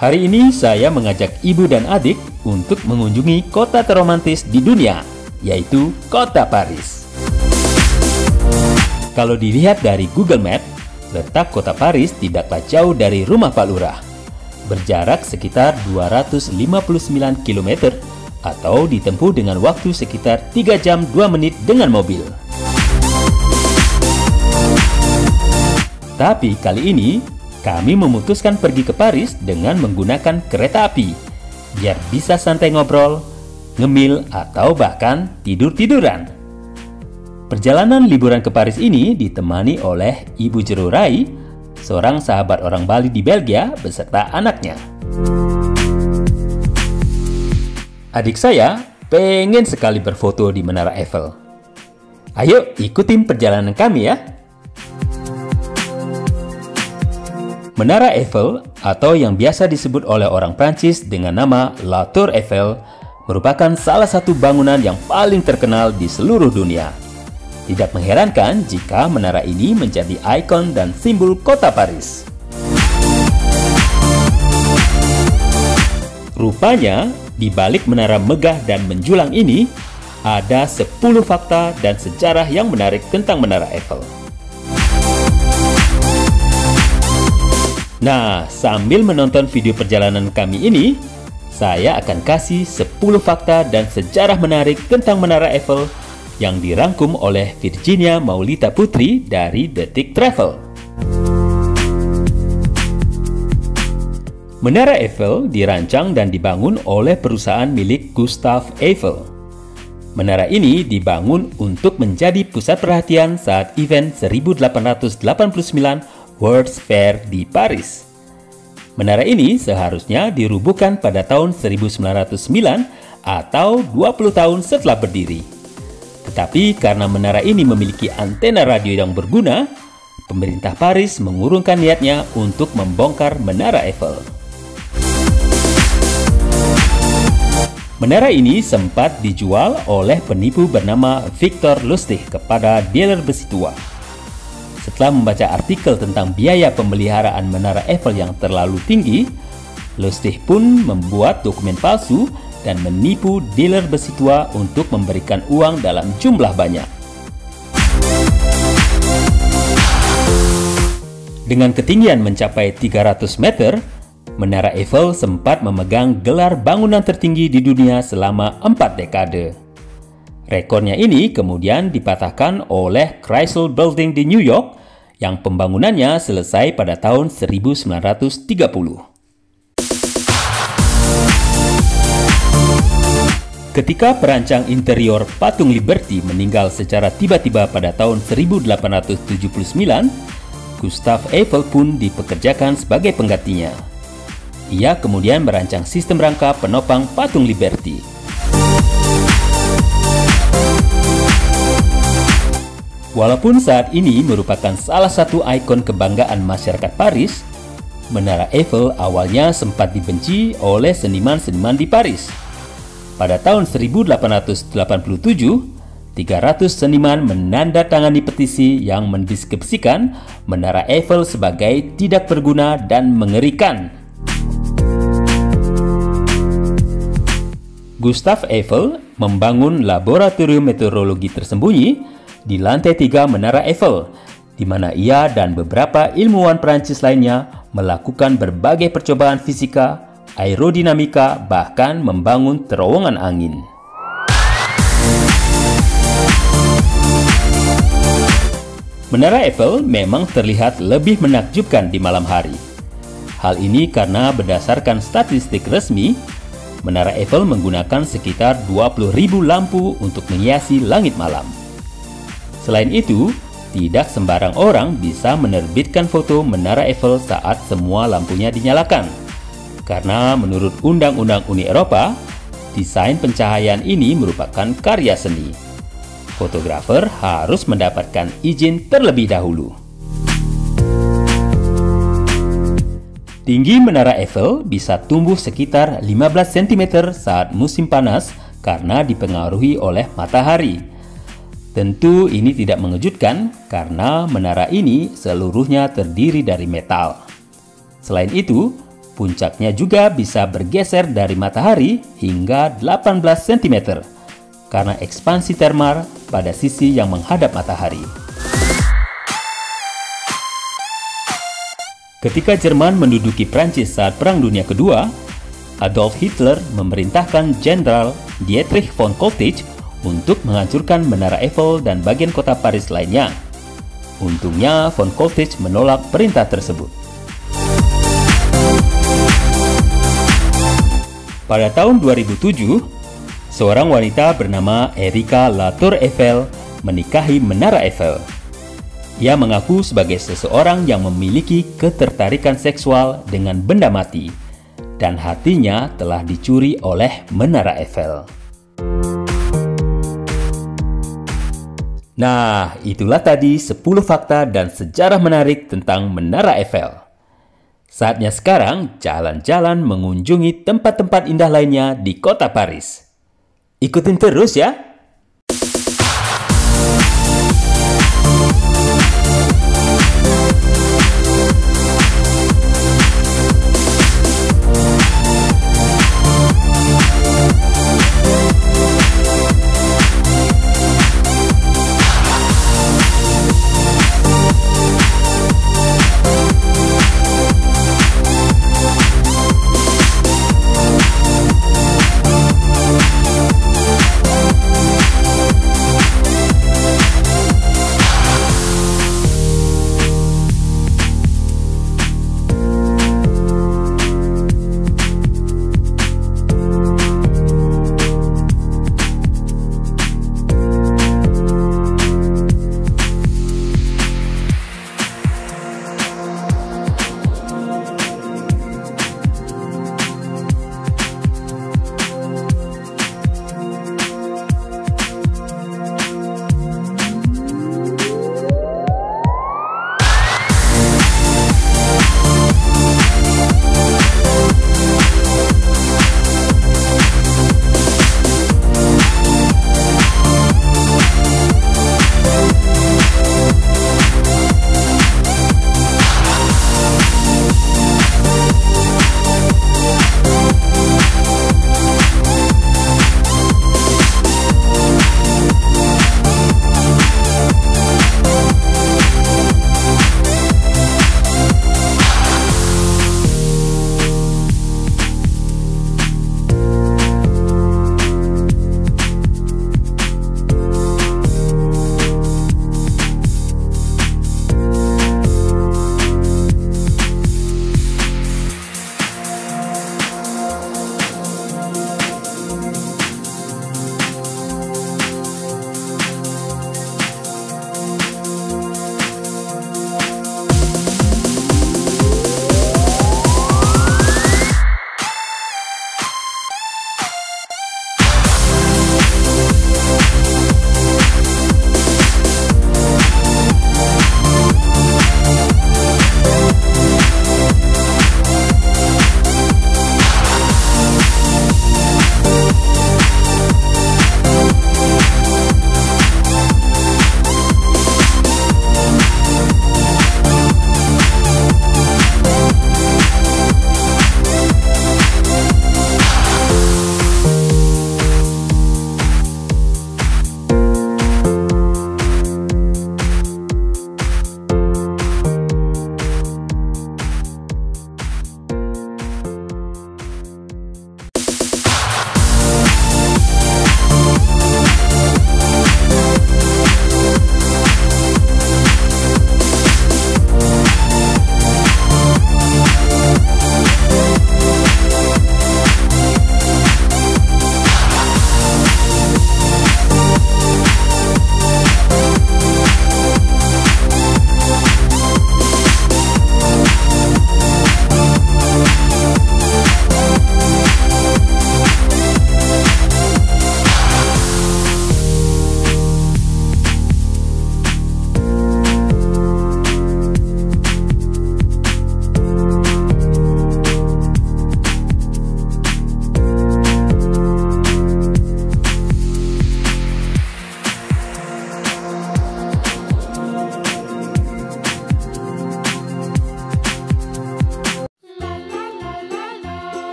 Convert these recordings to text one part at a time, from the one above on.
Hari ini saya mengajak ibu dan adik untuk mengunjungi kota terromantis di dunia, yaitu kota Paris. Kalau dilihat dari Google Maps, letak kota Paris tidaklah jauh dari rumah Pak Lurah. Berjarak sekitar 259 km atau ditempuh dengan waktu sekitar 3 jam 2 menit dengan mobil. Tapi kali ini, kami memutuskan pergi ke Paris dengan menggunakan kereta api, biar bisa santai ngobrol, ngemil, atau bahkan tidur-tiduran. Perjalanan liburan ke Paris ini ditemani oleh Ibu Jero Rai, seorang sahabat orang Bali di Belgia beserta anaknya. Adik saya pengen sekali berfoto di Menara Eiffel. Ayo ikutin perjalanan kami ya! Menara Eiffel, atau yang biasa disebut oleh orang Prancis dengan nama La Tour Eiffel, merupakan salah satu bangunan yang paling terkenal di seluruh dunia. Tidak mengherankan jika menara ini menjadi ikon dan simbol kota Paris. Rupanya, di balik menara megah dan menjulang ini, ada 10 fakta dan sejarah yang menarik tentang Menara Eiffel. Nah, sambil menonton video perjalanan kami ini, saya akan kasih 10 fakta dan sejarah menarik tentang Menara Eiffel yang dirangkum oleh Virginia Maulita Putri dari Detik Travel. Menara Eiffel dirancang dan dibangun oleh perusahaan milik Gustave Eiffel. Menara ini dibangun untuk menjadi pusat perhatian saat event 1889 World's Fair di Paris. Menara ini seharusnya dirubuhkan pada tahun 1909 atau 20 tahun setelah berdiri. Tetapi karena menara ini memiliki antena radio yang berguna, pemerintah Paris mengurungkan niatnya untuk membongkar Menara Eiffel. Menara ini sempat dijual oleh penipu bernama Victor Lustig kepada dealer besi tua. Setelah membaca artikel tentang biaya pemeliharaan Menara Eiffel yang terlalu tinggi, Lustig pun membuat dokumen palsu dan menipu dealer besi tua untuk memberikan uang dalam jumlah banyak. Dengan ketinggian mencapai 300 meter, Menara Eiffel sempat memegang gelar bangunan tertinggi di dunia selama 4 dekade. Rekornya ini kemudian dipatahkan oleh Chrysler Building di New York yang pembangunannya selesai pada tahun 1930. Ketika perancang interior patung Liberty meninggal secara tiba-tiba pada tahun 1879, Gustave Eiffel pun dipekerjakan sebagai penggantinya. Ia kemudian merancang sistem rangka penopang patung Liberty. Walaupun saat ini merupakan salah satu ikon kebanggaan masyarakat Paris, Menara Eiffel awalnya sempat dibenci oleh seniman-seniman di Paris. Pada tahun 1887, 300 seniman menandatangani petisi yang mendeskripsikan Menara Eiffel sebagai tidak berguna dan mengerikan. Gustave Eiffel membangun laboratorium meteorologi tersembunyi di lantai 3 Menara Eiffel, di mana ia dan beberapa ilmuwan Prancis lainnya melakukan berbagai percobaan fisika, aerodinamika, bahkan membangun terowongan angin. Menara Eiffel memang terlihat lebih menakjubkan di malam hari. Hal ini karena berdasarkan statistik resmi, Menara Eiffel menggunakan sekitar 20.000 lampu untuk menghiasi langit malam. Selain itu, tidak sembarang orang bisa menerbitkan foto Menara Eiffel saat semua lampunya dinyalakan. Karena menurut Undang-Undang Uni Eropa, desain pencahayaan ini merupakan karya seni. Fotografer harus mendapatkan izin terlebih dahulu. Tinggi Menara Eiffel bisa tumbuh sekitar 15 cm saat musim panas karena dipengaruhi oleh matahari. Tentu ini tidak mengejutkan karena menara ini seluruhnya terdiri dari metal. Selain itu, Puncaknya juga bisa bergeser dari matahari hingga 18 cm karena ekspansi termal pada sisi yang menghadap matahari. Ketika Jerman menduduki Prancis saat Perang Dunia Kedua, Adolf Hitler memerintahkan Jenderal Dietrich von Koltich untuk menghancurkan Menara Eiffel dan bagian kota Paris lainnya. Untungnya, von Koltich menolak perintah tersebut. Pada tahun 2007, seorang wanita bernama Erika Latour Eiffel menikahi Menara Eiffel. Ia mengaku sebagai seseorang yang memiliki ketertarikan seksual dengan benda mati, dan hatinya telah dicuri oleh Menara Eiffel. Nah, itulah tadi 10 fakta dan sejarah menarik tentang Menara Eiffel. Saatnya sekarang jalan-jalan mengunjungi tempat-tempat indah lainnya di kota Paris. Ikutin terus ya!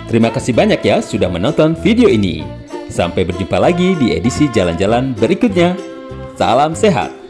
Terima kasih banyak ya sudah menonton video ini. Sampai berjumpa lagi di edisi jalan-jalan berikutnya. Salam sehat!